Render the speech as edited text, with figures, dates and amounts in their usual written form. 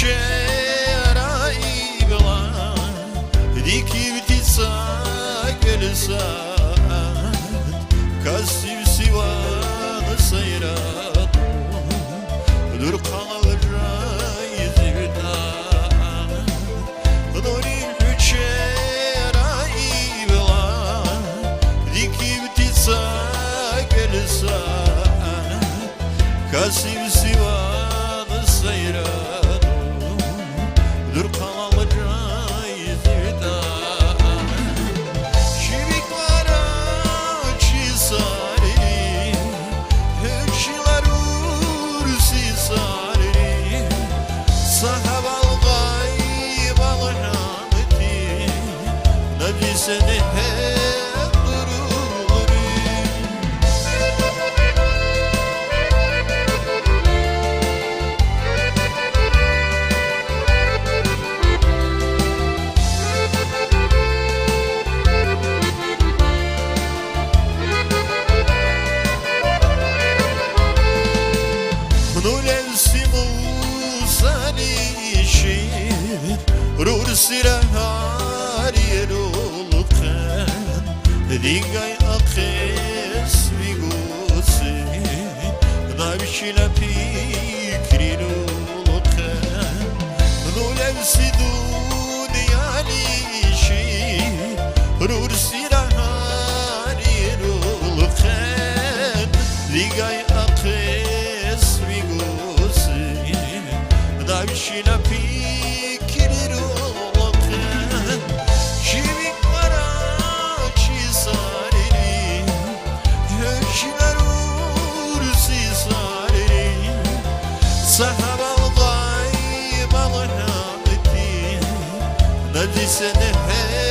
شعرائي بلا ديكي بتسا جلسات كاسب سوان سيرات دور قال الرايز بتاع دوري شعرائي بلا ديكي بتسا جلسات كاسب سوان سيرات دور قال الرايز بتاع شبيكارا çisari hükşiler ursi sari sahabal gayb al rahmeti nabi seni hep durur Nulevsimu sani şir Rur sirahar yerulken Digay akes vigusi Navşila pikri rulken Nulevsi dunyali şir Rur sirahar yerulken Digay akes Davşina fikri rulken Şivik vara çisari Hükşiler ursi sari Sahabal gayb al rahmeti Nabi seni hep